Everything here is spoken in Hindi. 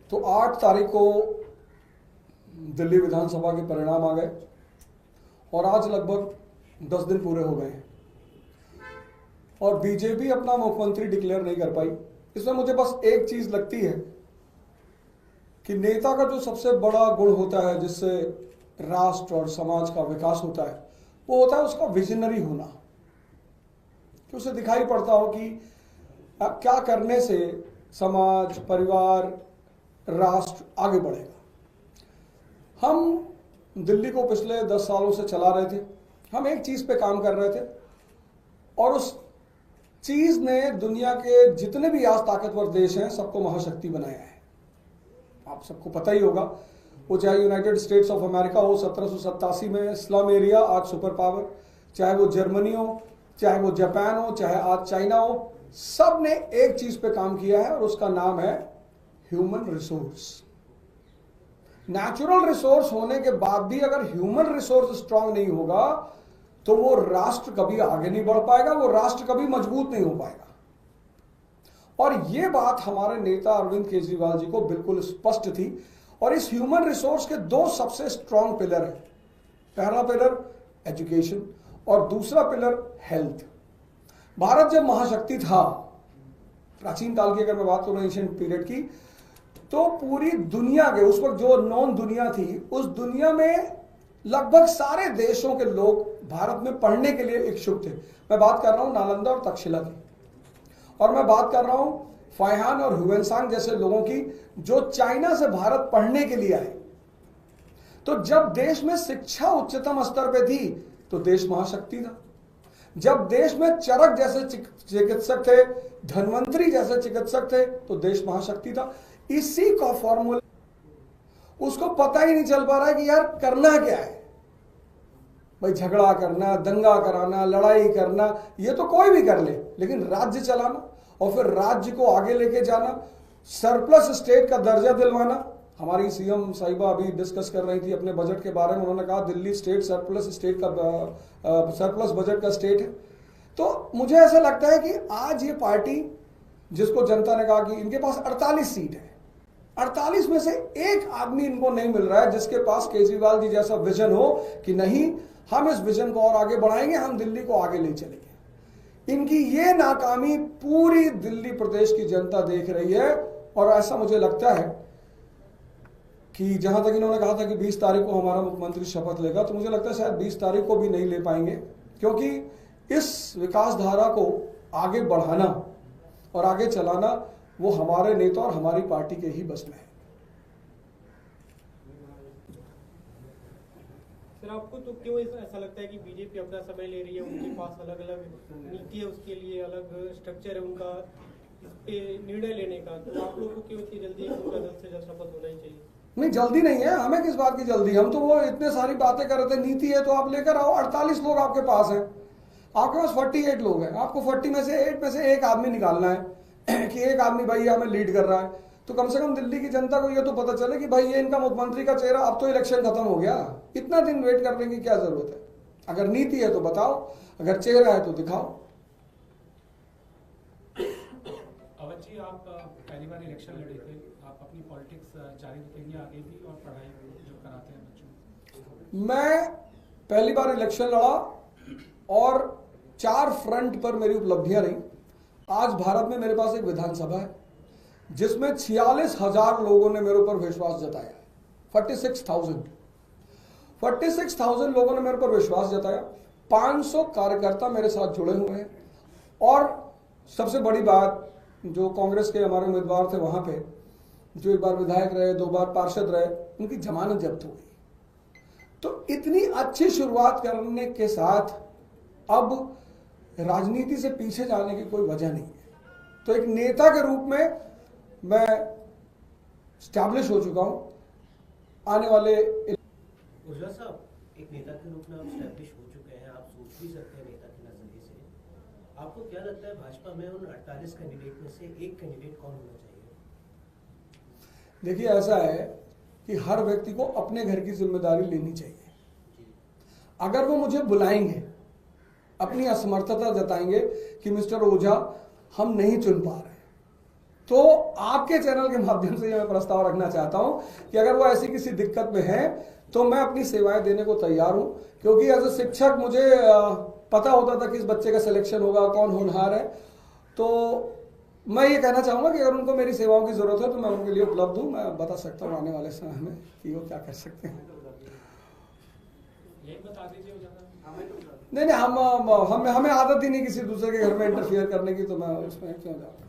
तो 8 तारीख को दिल्ली विधानसभा के परिणाम आ गए और आज लगभग 10 दिन पूरे हो गए हैं और बीजेपी अपना मुख्यमंत्री डिक्लेयर नहीं कर पाई। इसमें मुझे बस एक चीज लगती है कि नेता का जो सबसे बड़ा गुण होता है जिससे राष्ट्र और समाज का विकास होता है वो होता है उसका विजनरी होना, कि उसे दिखाई पड़ता हो कि क्या करने से समाज, परिवार, राष्ट्र आगे बढ़ेगा। हम दिल्ली को पिछले 10 सालों से चला रहे थे, हम एक चीज पे काम कर रहे थे और उस चीज ने दुनिया के जितने भी आज ताकतवर देश हैं सबको महाशक्ति बनाया है। आप सबको पता ही होगा, वो चाहे यूनाइटेड स्टेट्स ऑफ अमेरिका हो 1787 में स्लम एरिया आज सुपर पावर, चाहे वो जर्मनी हो, चाहे वो जापान हो, चाहे आज चाइना हो, सब ने एक चीज पे काम किया है और उसका नाम है ह्यूमन रिसोर्स। नेचुरल रिसोर्स होने के बाद भी अगर ह्यूमन रिसोर्स स्ट्रांग नहीं होगा तो वो राष्ट्र कभी आगे नहीं बढ़ पाएगा, वो राष्ट्र कभी मजबूत नहीं हो पाएगा। और ये बात हमारे नेता अरविंद केजरीवाल जी को बिल्कुल स्पष्ट थी और इस ह्यूमन रिसोर्स के 2 सबसे स्ट्रांग पिलर है। पहला पिलर एजुकेशन और दूसरा पिलर हेल्थ। भारत जब महाशक्ति था, प्राचीन काल की अगर मैं बात करूं एंशिएंट पीरियड की, तो पूरी दुनिया के उस वक्त जो नॉन दुनिया थी उस दुनिया में लगभग सारे देशों के लोग भारत में पढ़ने के लिए इच्छुक थे। मैं बात कर रहा हूं नालंदा और तक्षशिला की, और मैं बात कर रहा हूं फाइहान और ह्यूएनसांग जैसे लोगों की जो चाइना से भारत पढ़ने के लिए आए। तो जब देश में शिक्षा उच्चतम स्तर पे थी तो देश महाशक्ति था। जब देश में चरक जैसे चिकित्सक थे, धन्वंतरी जैसे चिकित्सक थे तो देश महाशक्ति था। इसी का फॉर्मूला उसको पता ही नहीं चल पा रहा है कि यार करना क्या है। भाई झगड़ा करना, दंगा कराना, लड़ाई करना ये तो कोई भी कर ले, लेकिन राज्य चलाना और फिर राज्य को आगे लेके जाना, सरप्लस स्टेट का दर्जा दिलवाना। हमारी सीएम साहिबा अभी डिस्कस कर रही थी अपने बजट के बारे में, उन्होंने कहा दिल्ली स्टेट सरप्लस बजट का स्टेट है। तो मुझे ऐसा लगता है कि आज ये पार्टी जिसको जनता ने कहा कि इनके पास 48 सीट है, 48 में से एक आदमी इनको नहीं मिल रहा है जिसके पास केजरीवाल जी जैसा विजन हो कि नहीं हम इस विजन को और आगे बढ़ाएंगे, हम दिल्ली को आगे ले चलेंगे। इनकी ये नाकामी पूरी दिल्ली प्रदेश की जनता देख रही है और ऐसा मुझे लगता है कि जहां तक इन्होंने कहा था कि 20 तारीख को हमारा मुख्यमंत्री शपथ लेगा, तो मुझे लगता है शायद 20 तारीख को भी नहीं ले पाएंगे, क्योंकि इस विकास धारा को आगे बढ़ाना और आगे चलाना वो हमारे नेता और हमारी पार्टी के ही बस में है। सर, आपको तो क्यों ऐसा लगता है कि बीजेपी अपना समय ले रही है? उनके पास अलग अलग नीति है, उसके लिए अलग स्ट्रक्चर है उनका इस पे निर्णय लेने का, तो आप लोगों को क्यों इतनी जल्दी उनका जल्द से जल्द शपथ होना ही चाहिए? नहीं, जल्दी नहीं है, हमें किस बात की जल्दी? हम तो वो इतने सारी बातें कर रहे थे, नीति है तो आप लेकर आओ। 48 लोग आपके पास हैं, आपके पास 48 लोग हैं, आपको 40 में से 8 में से एक आदमी निकालना है कि एक आदमी भाई हमें लीड कर रहा है। तो कम से कम दिल्ली की जनता को ये तो पता चले कि भाई ये इनका मुख्यमंत्री का चेहरा, अब तो इलेक्शन खत्म हो गया, इतना दिन वेट करने की क्या जरूरत है? अगर नीति है तो बताओ, अगर चेहरा है तो दिखाओ। अवध जी, आप पहली बार इलेक्शन लड़े थे, आप अपनी पॉलिटिक्स जारी रखेंगे आगे भी और पढ़ाई जो कराते हैं बच्चों? मैं पहली बार इलेक्शन लड़ा और 4 फ्रंट पर मेरी उपलब्धियां रही। आज भारत में मेरे पास एक विधानसभा है जिसमें 46,000 लोगों ने मेरे ऊपर विश्वास जताया। 46,000 लोगों ने मेरे ऊपर विश्वास जताया। 500 कार्यकर्ता मेरे साथ जुड़े हुए हैं और सबसे बड़ी बात, जो कांग्रेस के हमारे उम्मीदवार थे वहां पे, जो एक बार विधायक रहे, 2 बार पार्षद रहे, उनकी जमानत जब्त हो गई। तो इतनी अच्छी शुरुआत करने के साथ अब राजनीति से पीछे जाने की कोई वजह नहीं है। तो एक नेता के रूप में मैं स्टैब्लिश हो चुका हूं। आने वाले ओझा साहब, एक नेता के रूप में आप स्टैब्लिश हो चुके हैं, आप सोच भी सकते हैं नेता के नजरिए से। आपको क्या लगता है भाजपा में उन 48 कैंडिडेट में से एक कैंडिडेट कौन होना चाहिए? देखिए, ऐसा है कि हर व्यक्ति को अपने घर की जिम्मेदारी लेनी चाहिए। अगर वो मुझे बुलाएंगे, अपनी असमर्थता जताएंगे कि मिस्टर ओझा हम नहीं चुन पा रहे, तो आपके चैनल के माध्यम से मैं प्रस्ताव रखना चाहता हूं कि अगर वो ऐसी किसी दिक्कत में है तो मैं अपनी सेवाएं देने को तैयार हूं। क्योंकि एज ए शिक्षक मुझे पता होता था कि इस बच्चे का सिलेक्शन होगा, कौन होनहार है। तो मैं ये कहना चाहूंगा कि अगर उनको मेरी सेवाओं की जरूरत है तो मैं उनके लिए उपलब्ध हूं। मैं बता सकता हूं आने वाले समय में कि वो क्या कर सकते हैं। यही बता दीजिए ओझा साहब। नहीं, हमें आदत ही नहीं किसी दूसरे के घर में इंटरफियर करने की, तो मैं उसमें क्यों जाऊँ।